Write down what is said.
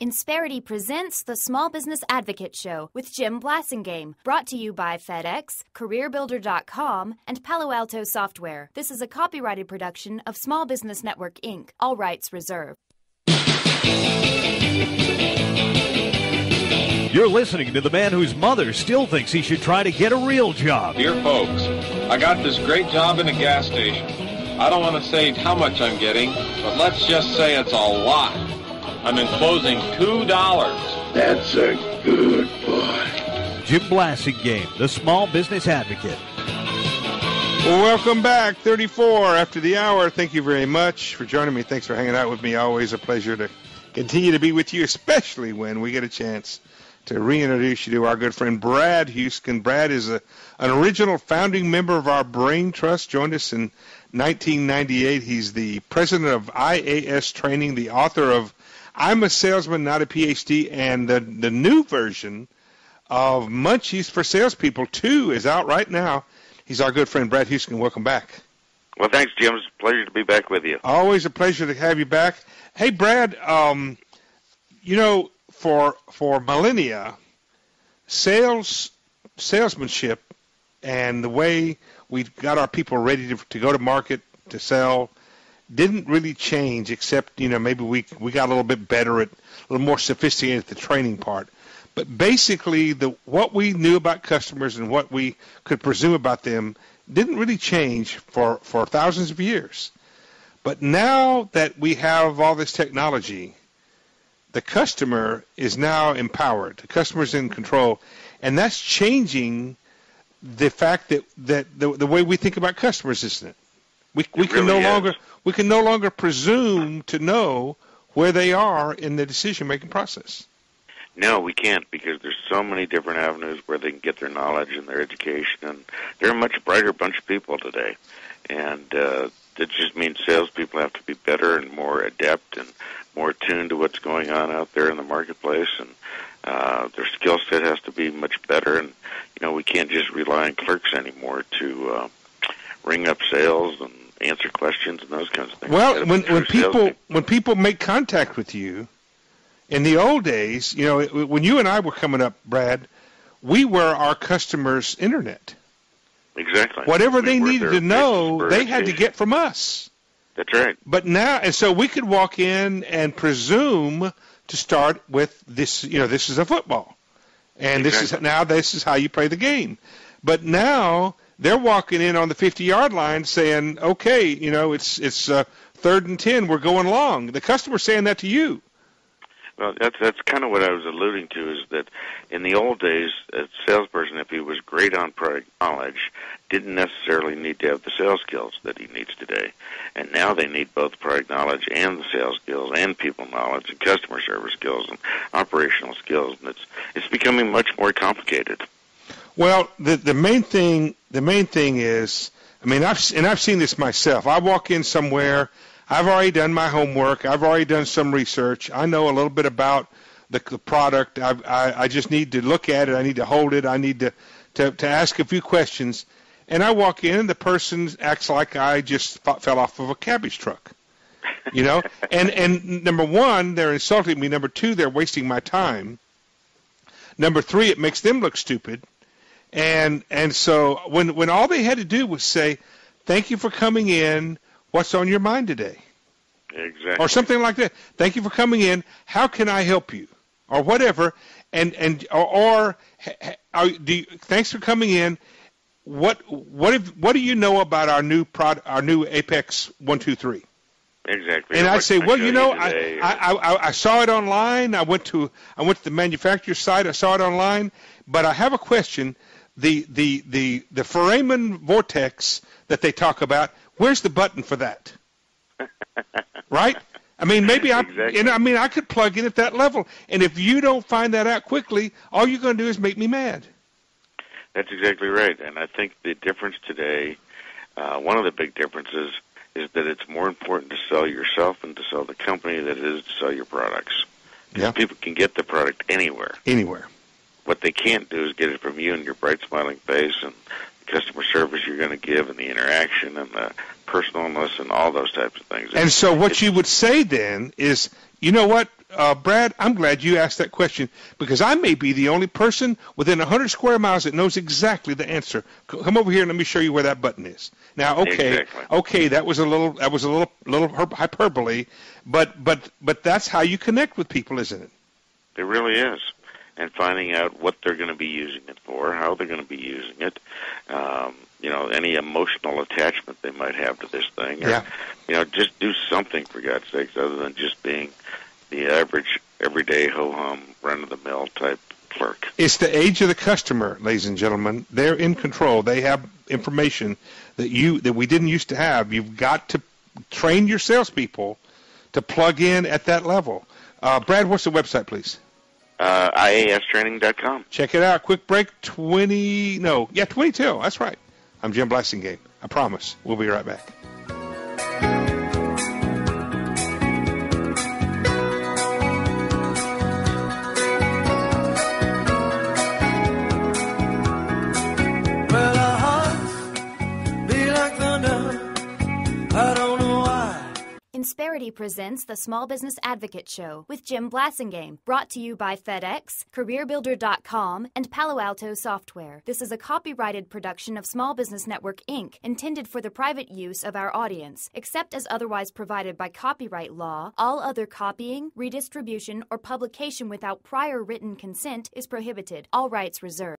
Insperity presents the Small Business Advocate Show with Jim Blasingame, brought to you by FedEx, CareerBuilder.com, and Palo Alto Software. This is a copyrighted production of Small Business Network, Inc., all rights reserved. You're listening to the man whose mother still thinks he should try to get a real job. Dear folks, I got this great job in a gas station. I don't want to say how much I'm getting, but let's just say it's a lot. I'm enclosing $2. That's a good boy. Jim Blasingame, the Small Business Advocate. Well, welcome back. 34 after the hour. Thank you very much for joining me. Thanks for hanging out with me. Always a pleasure to continue to be with you, especially when we get a chance to reintroduce you to our good friend Brad Huisken. Brad is an original founding member of our Brain Trust. Joined us in 1998. He's the president of IAS Training, the author of I'm a Salesman, Not a PhD, and the new version of Munchies for Salespeople 2 is out right now. He's our good friend, Brad Huisken. Welcome back. Well, thanks, Jim. It's a pleasure to be back with you. Always a pleasure to have you back. Hey, Brad, for millennia, salesmanship and the way we got our people ready to go to market to sell didn't really change, except, maybe we got a little bit better a little more sophisticated at the training part. But basically, what we knew about customers and what we could presume about them didn't really change for thousands of years. But now that we have all this technology, the customer is now empowered. The customer's in control, and that's changing the fact that the way we think about customers, isn't it? We can no longer presume to know where they are in the decision-making process. No, we can't, because there's so many different avenues where they can get their knowledge and their education, and they're a much brighter bunch of people today. And that just means salespeople have to be better and more adept and more attuned to what's going on out there in the marketplace, and their skill set has to be much better. And we can't just rely on clerks anymore to ring up sales and answer questions and those kinds of things. Well, when people make contact with you, in the old days, when you and I were coming up, Brad, we were our customers' internet. Exactly. Whatever they needed to know, they had to get from us. That's right. But now, and so we could walk in and presume to start with this. This is a football, and exactly. this is how you play the game. But now they're walking in on the 50-yard line saying, "Okay, it's 3rd and 10. We're going long." The customer's saying that to you. Well, that's kind of what I was alluding to, is that in the old days, a salesperson, if he was great on product knowledge, didn't necessarily need to have the sales skills that he needs today. And now they need both product knowledge and the sales skills and people knowledge and customer service skills and operational skills. And it's becoming much more complicated. Well, the main thing is, I've seen this myself. I walk in somewhere. I've already done my homework. I've already done some research. I know a little bit about the product. I just need to look at it. I need to hold it. I need to ask a few questions. And I walk in, and the person acts like I just fell off of a cabbage truck. And number one, they're insulting me. Number two, they're wasting my time. Number three, it makes them look stupid. And so when all they had to do was say, "Thank you for coming in. What's on your mind today?" Exactly. Or something like that. "Thank you for coming in. How can I help you?" Or whatever. Thanks for coming in. What do you know about our new Apex 123? Exactly. And I say, well, I saw it online. I went to the manufacturer's site. I saw it online, but I have a question. The Foramen Vortex that they talk about, where's the button for that? Right? Maybe I could plug in at that level. And if you don't find that out quickly, all you're going to do is make me mad. That's exactly right. And I think the difference today, one of the big differences, is that it's more important to sell yourself and to sell the company than it is to sell your products. Yeah. People can get the product anywhere. Anywhere. What they can't do is get it from you and your bright, smiling face and the customer service you're going to give and the interaction and the personalness and all those types of things. And so what you would say then is, you know what, Brad, I'm glad you asked that question because I may be the only person within 100 square miles that knows exactly the answer. Come over here and let me show you where that button is. Now, okay, that was a little hyperbole, but that's how you connect with people, isn't it? It really is. And finding out what they're going to be using it for, how they're going to be using it, any emotional attachment they might have to this thing. Or, just do something, for God's sakes, other than just being the average, everyday, ho-hum, run-of-the-mill type clerk. It's the age of the customer, ladies and gentlemen. They're in control. They have information that we didn't used to have. You've got to train your salespeople to plug in at that level. Brad, what's the website, please? IAStraining.com. Check it out. Quick break. 22. That's right. I'm Jim Blasingame. I promise. We'll be right back. Well, our hearts beat like thunder. I don't know why. Insperity presents the Small Business Advocate Show with Jim Blasingame, brought to you by FedEx, CareerBuilder.com, and Palo Alto Software. This is a copyrighted production of Small Business Network, Inc., intended for the private use of our audience. Except as otherwise provided by copyright law, all other copying, redistribution, or publication without prior written consent is prohibited. All rights reserved.